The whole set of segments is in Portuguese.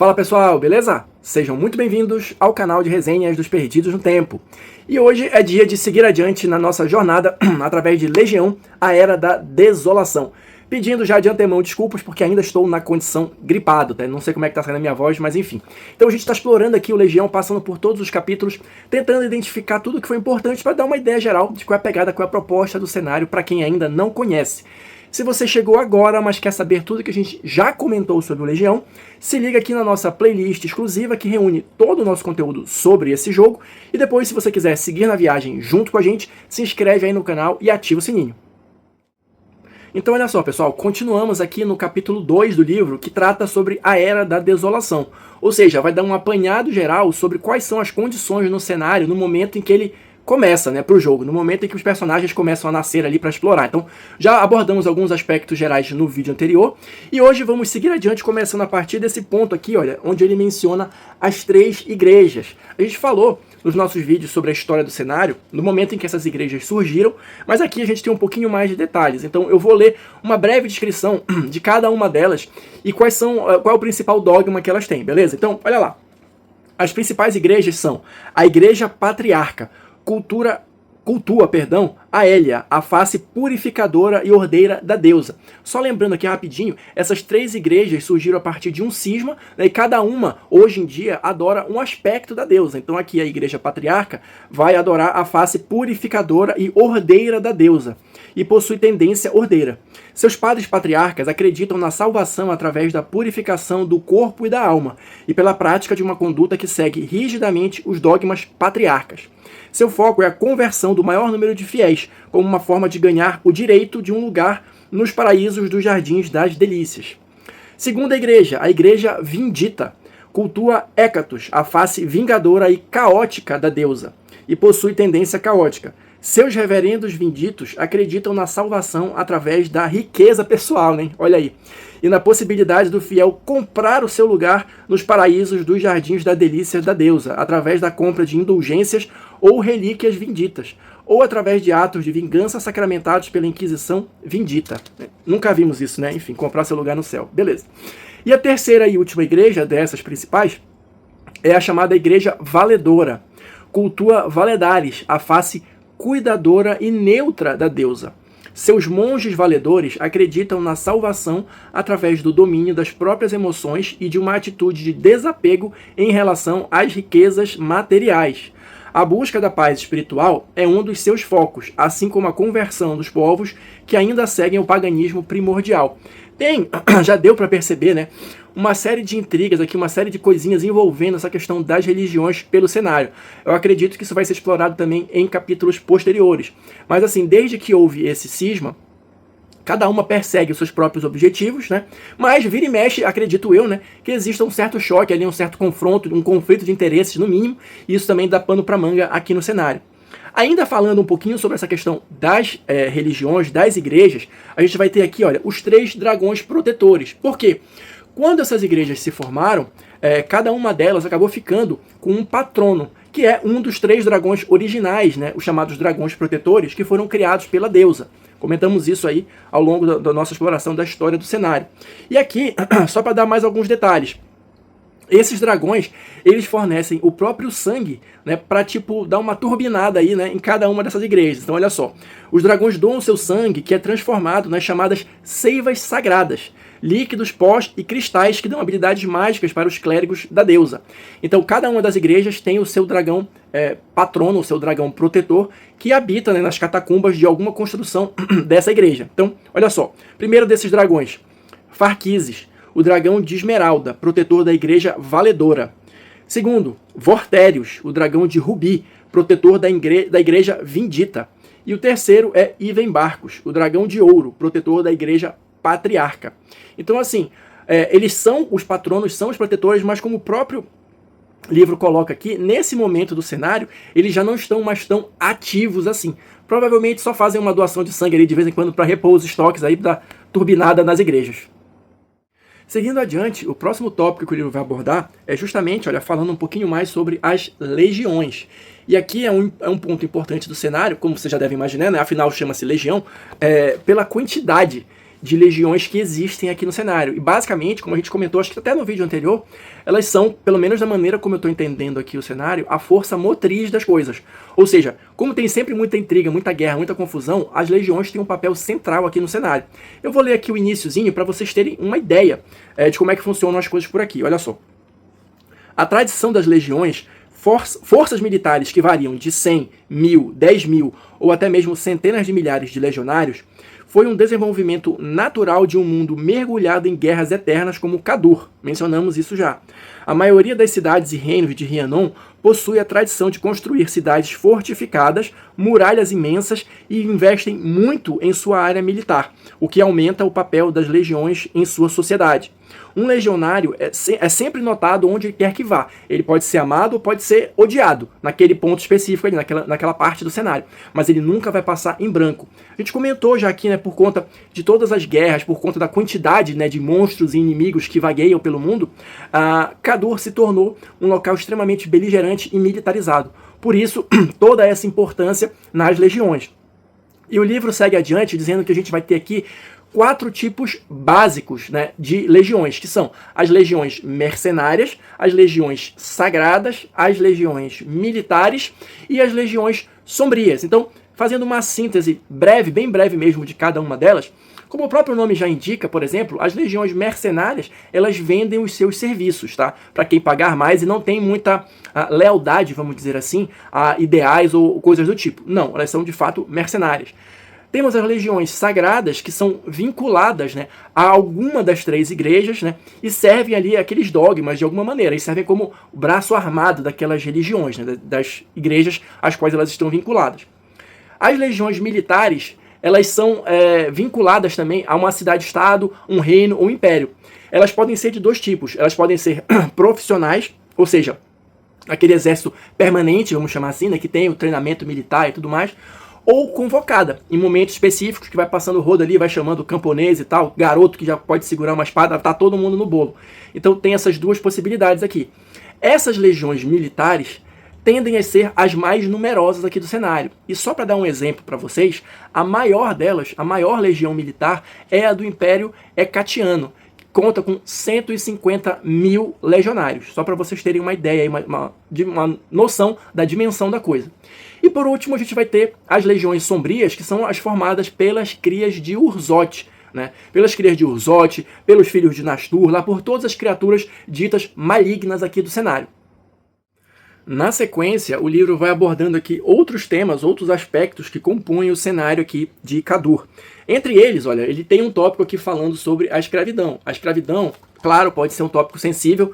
Fala pessoal, beleza? Sejam muito bem-vindos ao canal de resenhas dos Perdidos no Tempo. E hoje é dia de seguir adiante na nossa jornada através de Legião, a Era da Desolação. Pedindo já de antemão desculpas porque ainda estou na condição gripado, tá? Não sei como é que tá saindo a minha voz, mas enfim. Então a gente está explorando aqui o Legião, passando por todos os capítulos, tentando identificar tudo que foi importante para dar uma ideia geral de qual é a pegada, qual é a proposta do cenário para quem ainda não conhece. Se você chegou agora, mas quer saber tudo que a gente já comentou sobre o Legião, se liga aqui na nossa playlist exclusiva que reúne todo o nosso conteúdo sobre esse jogo. E depois, se você quiser seguir na viagem junto com a gente, se inscreve aí no canal e ativa o sininho. Então olha só pessoal, continuamos aqui no capítulo 2 do livro, que trata sobre a Era da Desolação. Ou seja, vai dar um apanhado geral sobre quais são as condições no cenário no momento em que ele começa, né, pro jogo, no momento em que os personagens começam a nascer ali para explorar. Então, já abordamos alguns aspectos gerais no vídeo anterior, e hoje vamos seguir adiante, começando a partir desse ponto aqui, olha, onde ele menciona as 3 igrejas. A gente falou nos nossos vídeos sobre a história do cenário, no momento em que essas igrejas surgiram, mas aqui a gente tem um pouquinho mais de detalhes. Então eu vou ler uma breve descrição de cada uma delas e qual é o principal dogma que elas têm, beleza? Então, olha lá. As principais igrejas são a Igreja Patriarca, cultua a Hélia, a face purificadora e ordeira da deusa. Só lembrando aqui rapidinho, essas 3 igrejas surgiram a partir de um cisma, né, e cada uma, hoje em dia, adora um aspecto da deusa. Então aqui a Igreja Patriarca vai adorar a face purificadora e ordeira da deusa, e possui tendência ordeira. Seus padres patriarcas acreditam na salvação através da purificação do corpo e da alma, e pela prática de uma conduta que segue rigidamente os dogmas patriarcas. Seu foco é a conversão do maior número de fiéis, como uma forma de ganhar o direito de um lugar nos paraísos dos jardins das delícias. Segunda igreja, a Igreja Vindita, cultua Hécatos, a face vingadora e caótica da deusa, e possui tendência caótica. Seus reverendos vinditos acreditam na salvação através da riqueza pessoal, né? Olha aí. E na possibilidade do fiel comprar o seu lugar nos paraísos dos jardins da delícia da deusa, através da compra de indulgências ou relíquias vinditas, ou através de atos de vingança sacramentados pela Inquisição Vindita. Nunca vimos isso, né? Enfim, comprar seu lugar no céu. Beleza. E a terceira e última igreja dessas principais é a chamada Igreja Valedora. Cultua Valedares, a face cuidadora e neutra da deusa. Seus monges valedores acreditam na salvação através do domínio das próprias emoções e de uma atitude de desapego em relação às riquezas materiais. A busca da paz espiritual é um dos seus focos, assim como a conversão dos povos que ainda seguem o paganismo primordial. Já deu para perceber, né, uma série de intrigas aqui, uma série de coisinhas envolvendo essa questão das religiões pelo cenário. Eu acredito que isso vai ser explorado também em capítulos posteriores. Mas assim, desde que houve esse cisma, cada uma persegue os seus próprios objetivos, né? Mas vira e mexe, acredito eu, né, que exista um certo choque ali, um certo confronto, um conflito de interesses no mínimo, e isso também dá pano para manga aqui no cenário. Ainda falando um pouquinho sobre essa questão das religiões, das igrejas, a gente vai ter aqui, olha, os 3 dragões protetores. Por quê? Quando essas igrejas se formaram, cada uma delas acabou ficando com um patrono, que é um dos 3 dragões originais, né, os chamados dragões protetores, que foram criados pela deusa. Comentamos isso aí ao longo da nossa exploração da história do cenário. E aqui, só para dar mais alguns detalhes, esses dragões, eles fornecem o próprio sangue, né, para tipo dar uma turbinada aí, né, em cada uma dessas igrejas. Então olha só, os dragões doam seu sangue, que é transformado nas chamadas seivas sagradas, líquidos, pós e cristais que dão habilidades mágicas para os clérigos da deusa. Então cada uma das igrejas tem o seu dragão patrono, o seu dragão protetor, que habita, né, nas catacumbas de alguma construção dessa igreja. Então olha só, primeiro desses dragões, Farquises, o dragão de esmeralda, protetor da Igreja Valedora. Segundo, Vortérios, o dragão de rubi, protetor da Igreja Vindita. E o terceiro é Ivembarcos, o dragão de ouro, protetor da Igreja Patriarca. Então assim, eles são os patronos, são os protetores, mas como o próprio livro coloca aqui, nesse momento do cenário, eles já não estão mais tão ativos assim. Provavelmente só fazem uma doação de sangue ali de vez em quando para repor os estoques aí da turbinada nas igrejas. Seguindo adiante, o próximo tópico que o livro vai abordar é justamente, olha, falando um pouquinho mais sobre as legiões. E aqui é um ponto importante do cenário, como você já deve imaginar, né? Afinal chama-se legião, pela quantidade de legiões que existem aqui no cenário. E basicamente, como a gente comentou, acho que até no vídeo anterior, elas são, pelo menos da maneira como eu estou entendendo aqui o cenário, a força motriz das coisas. Ou seja, como tem sempre muita intriga, muita guerra, muita confusão, as legiões têm um papel central aqui no cenário. Eu vou ler aqui o iniciozinho para vocês terem uma ideia de como é que funcionam as coisas por aqui. Olha só. A tradição das legiões, forças militares que variam de 100, 1000, 10.000 ou até mesmo centenas de milhares de legionários, foi um desenvolvimento natural de um mundo mergulhado em guerras eternas como Kadur. Mencionamos isso já. A maioria das cidades e reinos de Rhiannon possui a tradição de construir cidades fortificadas, muralhas imensas e investem muito em sua área militar, o que aumenta o papel das legiões em sua sociedade. Um legionário é sempre notado onde quer que vá. Ele pode ser amado ou pode ser odiado, naquele ponto específico, ali, naquela parte do cenário. Mas ele nunca vai passar em branco. A gente comentou já aqui, né, por conta de todas as guerras, por conta da quantidade, né, de monstros e inimigos que vagueiam pelo mundo, Kadur se tornou um local extremamente beligerante e militarizado. Por isso, toda essa importância nas legiões. E o livro segue adiante dizendo que a gente vai ter aqui 4 tipos básicos, né, de legiões, que são as legiões mercenárias, as legiões sagradas, as legiões militares e as legiões sombrias. Então, fazendo uma síntese breve, bem breve mesmo, de cada uma delas, como o próprio nome já indica, por exemplo, as legiões mercenárias, elas vendem os seus serviços, tá? Para quem pagar mais e não tem muita lealdade, vamos dizer assim, a ideais ou coisas do tipo. Não, elas são de fato mercenárias. Temos as legiões sagradas, que são vinculadas, né, a alguma das 3 igrejas, né, e servem ali aqueles dogmas de alguma maneira, e servem como o braço armado daquelas religiões, né, das igrejas às quais elas estão vinculadas. As legiões militares, elas são vinculadas também a uma cidade-estado, um reino ou um império. Elas podem ser de 2 tipos. Elas podem ser profissionais, ou seja, aquele exército permanente, vamos chamar assim, né, que tem o treinamento militar e tudo mais, ou convocada, em momentos específicos, que vai passando o rodo ali, vai chamando o camponês e tal, garoto que já pode segurar uma espada, tá todo mundo no bolo. Então tem essas 2 possibilidades aqui. Essas legiões militares tendem a ser as mais numerosas aqui do cenário. E só para dar um exemplo para vocês, a maior delas, a maior legião militar, é a do Império Hecatiano, que conta com 150.000 legionários. Só para vocês terem uma ideia, uma noção da dimensão da coisa. E por último a gente vai ter as legiões sombrias, que são as formadas pelas crias de Urzote, né? Pelas crias de Urzote, pelos filhos de Nastur, lá por todas as criaturas ditas malignas aqui do cenário. Na sequência, o livro vai abordando aqui outros temas, outros aspectos que compõem o cenário aqui de Kadur. Entre eles, olha, ele tem um tópico aqui falando sobre a escravidão. A escravidão, claro, pode ser um tópico sensível,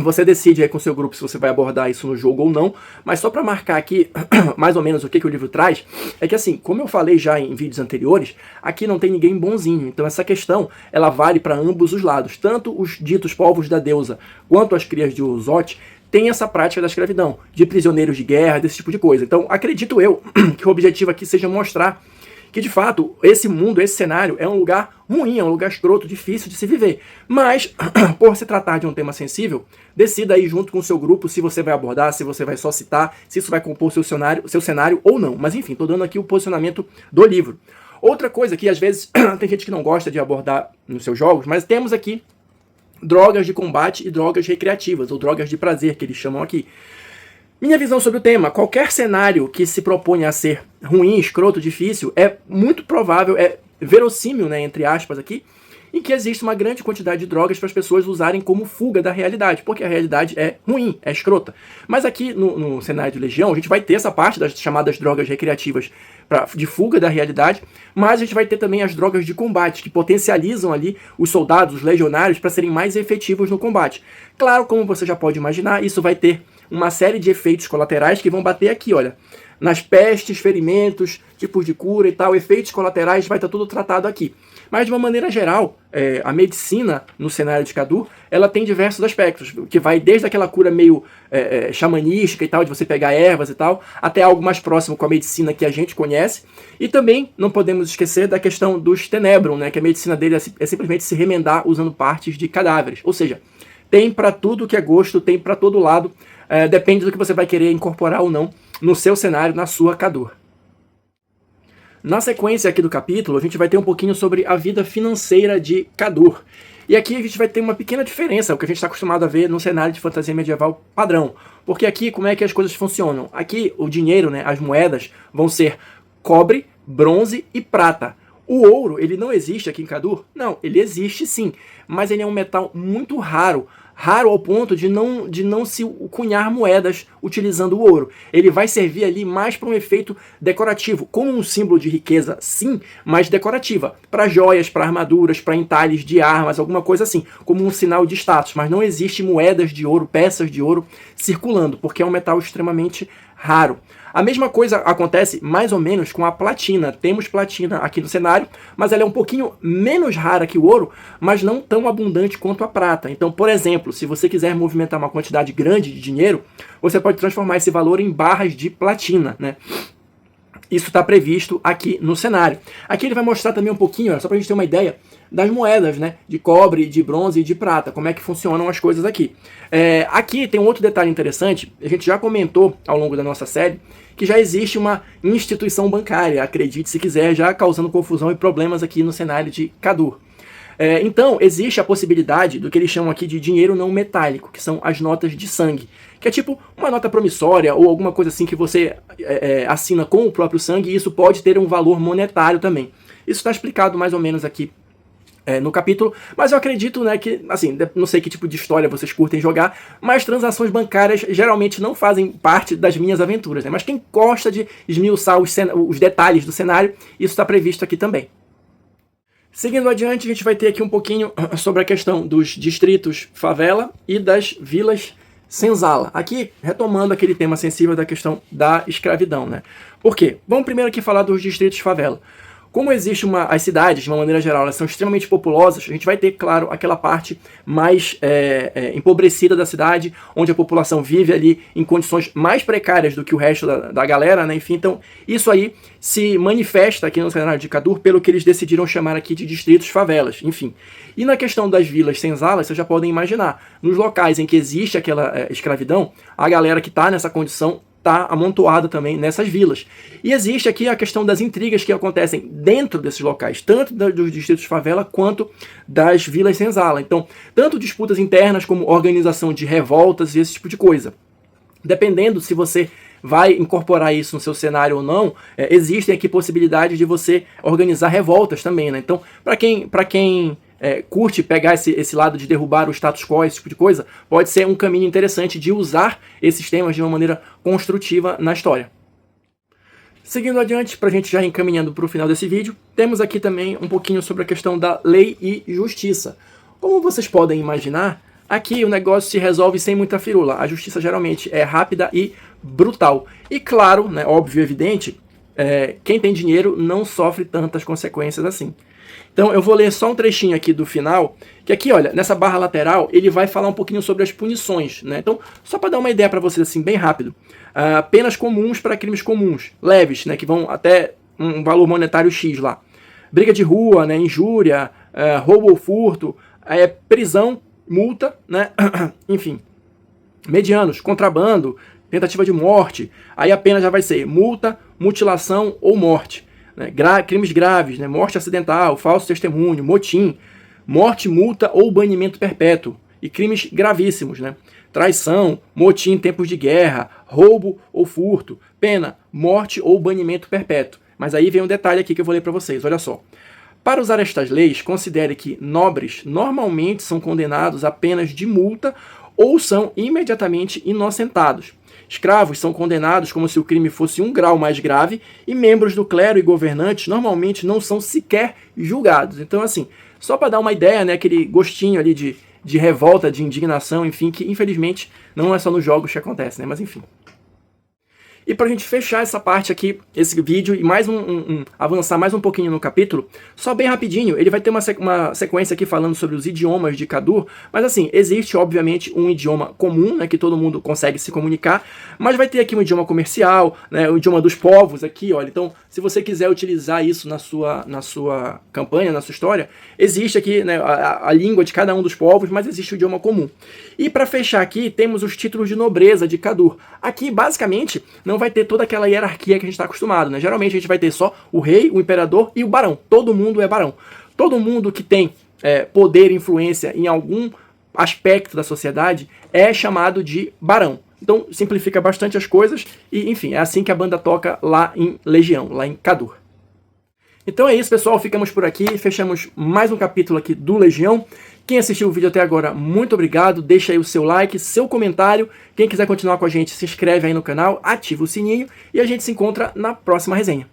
você decide aí com o seu grupo se você vai abordar isso no jogo ou não, mas só para marcar aqui mais ou menos o que o livro traz, é que assim, como eu falei já em vídeos anteriores, aqui não tem ninguém bonzinho, então essa questão, ela vale para ambos os lados, tanto os ditos povos da deusa, quanto as crias de Urzote, tem essa prática da escravidão, de prisioneiros de guerra, desse tipo de coisa. Então, acredito eu que o objetivo aqui seja mostrar que, de fato, esse mundo, esse cenário é um lugar ruim, é um lugar escroto, difícil de se viver. Mas, por se tratar de um tema sensível, decida aí junto com o seu grupo se você vai abordar, se você vai só citar, se isso vai compor seu cenário ou não. Mas, enfim, estou dando aqui o posicionamento do livro. Outra coisa que, às vezes, tem gente que não gosta de abordar nos seus jogos, mas temos aqui drogas de combate e drogas recreativas, ou drogas de prazer, que eles chamam aqui. Minha visão sobre o tema: qualquer cenário que se proponha a ser ruim, escroto, difícil, é muito provável, é verossímil, né, entre aspas aqui, em que existe uma grande quantidade de drogas para as pessoas usarem como fuga da realidade, porque a realidade é ruim, é escrota. Mas aqui no cenário de Legião, a gente vai ter essa parte das chamadas drogas recreativas de fuga da realidade, mas a gente vai ter também as drogas de combate, que potencializam ali os soldados, os legionários, para serem mais efetivos no combate. Claro, como você já pode imaginar, isso vai ter uma série de efeitos colaterais que vão bater aqui, olha, nas pestes, ferimentos, tipos de cura e tal, efeitos colaterais, vai estar tudo tratado aqui. Mas de uma maneira geral, a medicina no cenário de Kadur, ela tem diversos aspectos, que vai desde aquela cura meio xamanística e tal, de você pegar ervas e tal, até algo mais próximo com a medicina que a gente conhece. E também não podemos esquecer da questão dos tenebrum, né, que a medicina dele é simplesmente se remendar usando partes de cadáveres. Ou seja, tem para tudo que é gosto, tem para todo lado, depende do que você vai querer incorporar ou não no seu cenário, na sua Kadur. Na sequência aqui do capítulo, a gente vai ter um pouquinho sobre a vida financeira de Kadur. E aqui a gente vai ter uma pequena diferença, o que a gente está acostumado a ver no cenário de fantasia medieval padrão. Porque aqui, como é que as coisas funcionam? Aqui, o dinheiro, né, as moedas, vão ser cobre, bronze e prata. O ouro, ele não existe aqui em Kadur? Não, ele existe sim, mas ele é um metal muito raro. Raro ao ponto de não se cunhar moedas utilizando o ouro. Ele vai servir ali mais para um efeito decorativo, como um símbolo de riqueza, sim, mas decorativa. Para joias, para armaduras, para entalhes de armas, alguma coisa assim, como um sinal de status. Mas não existe moedas de ouro, peças de ouro circulando, porque é um metal extremamente raro. A mesma coisa acontece mais ou menos com a platina. Temos platina aqui no cenário, mas ela é um pouquinho menos rara que o ouro, mas não tão abundante quanto a prata. Então, por exemplo, se você quiser movimentar uma quantidade grande de dinheiro, você pode transformar esse valor em barras de platina, né? Isso está previsto aqui no cenário. Aqui ele vai mostrar também um pouquinho, só para a gente ter uma ideia, das moedas, né? De cobre, de bronze e de prata, como é que funcionam as coisas aqui. Aqui tem um outro detalhe interessante, a gente já comentou ao longo da nossa série, que já existe uma instituição bancária, acredite se quiser, já causando confusão e problemas aqui no cenário de Kadur. Então, existe a possibilidade do que eles chamam aqui de dinheiro não metálico, que são as notas de sangue, que é tipo uma nota promissória ou alguma coisa assim que você assina com o próprio sangue, e isso pode ter um valor monetário também. Isso está explicado mais ou menos aqui no capítulo, mas eu acredito, né, que, assim, não sei que tipo de história vocês curtem jogar, mas transações bancárias geralmente não fazem parte das minhas aventuras, né? Mas quem gosta de esmiuçar os detalhes do cenário, isso está previsto aqui também. Seguindo adiante, a gente vai ter aqui um pouquinho sobre a questão dos distritos favela e das vilas senzala. Aqui, retomando aquele tema sensível da questão da escravidão, né? Por quê? Vamos primeiro aqui falar dos distritos favela. Como existe as cidades, de uma maneira geral, elas são extremamente populosas, a gente vai ter, claro, aquela parte mais empobrecida da cidade, onde a população vive ali em condições mais precárias do que o resto da galera, né? Enfim, então, isso aí se manifesta aqui no cenário de Kadur pelo que eles decidiram chamar aqui de distritos favelas, enfim. E na questão das vilas senzalas, vocês já podem imaginar, nos locais em que existe aquela escravidão, a galera que está nessa condição está amontoada também nessas vilas. E existe aqui a questão das intrigas que acontecem dentro desses locais, tanto dos distritos favela quanto das vilas senzala. Então, tanto disputas internas como organização de revoltas e esse tipo de coisa. Dependendo se você vai incorporar isso no seu cenário ou não, existem aqui possibilidades de você organizar revoltas também, né? Então, para quem curte pegar esse lado de derrubar o status quo, esse tipo de coisa, pode ser um caminho interessante de usar esses temas de uma maneira construtiva na história. Seguindo adiante, para a gente já encaminhando para o final desse vídeo, temos aqui também um pouquinho sobre a questão da lei e justiça. Como vocês podem imaginar, aqui o negócio se resolve sem muita firula. A justiça geralmente é rápida e brutal. E claro, né, óbvio e evidente, quem tem dinheiro não sofre tantas consequências assim. Então eu vou ler só um trechinho aqui do final, que aqui, olha, nessa barra lateral, ele vai falar um pouquinho sobre as punições, né? Então, só para dar uma ideia para vocês assim, bem rápido. Penas comuns para crimes comuns, leves, né, que vão até um valor monetário X lá. Briga de rua, né, injúria, roubo ou furto, prisão, multa, né? Enfim. Medianos, contrabando, tentativa de morte, aí a pena já vai ser multa, mutilação ou morte. Né? Crimes graves, né? Morte acidental, falso testemunho, motim, morte, multa ou banimento perpétuo. E crimes gravíssimos, né? Traição, motim em tempos de guerra, roubo ou furto, pena, morte ou banimento perpétuo. Mas aí vem um detalhe aqui que eu vou ler para vocês, olha só. Para usar estas leis, considere que nobres normalmente são condenados a penas de multa ou são imediatamente inocentados. Escravos são condenados como se o crime fosse um grau mais grave e membros do clero e governantes normalmente não são sequer julgados. Então, assim, só para dar uma ideia, né, aquele gostinho ali de revolta, de indignação, enfim, que infelizmente não é só nos jogos que acontece, né, mas enfim. E para a gente fechar essa parte aqui, esse vídeo, e mais avançar mais um pouquinho no capítulo, só bem rapidinho, ele vai ter uma sequência aqui falando sobre os idiomas de Kadur, mas assim, existe obviamente um idioma comum, né, que todo mundo consegue se comunicar, mas vai ter aqui um idioma comercial, né, o idioma dos povos aqui, olha, então se você quiser utilizar isso na sua campanha, na sua história, existe aqui, né, a língua de cada um dos povos, mas existe o idioma comum. E para fechar aqui, temos os títulos de nobreza de Kadur. Aqui, basicamente, não vai ter toda aquela hierarquia que a gente está acostumado, né? Geralmente a gente vai ter só o rei, o imperador e o barão. Todo mundo é barão. Todo mundo que tem poder e influência em algum aspecto da sociedade é chamado de barão. Então simplifica bastante as coisas e, enfim, é assim que a banda toca lá em Legião, lá em Cadu. Então é isso, pessoal, ficamos por aqui, fechamos mais um capítulo aqui do Legião. Quem assistiu o vídeo até agora, muito obrigado, deixa aí o seu like, seu comentário. Quem quiser continuar com a gente, se inscreve aí no canal, ativa o sininho e a gente se encontra na próxima resenha.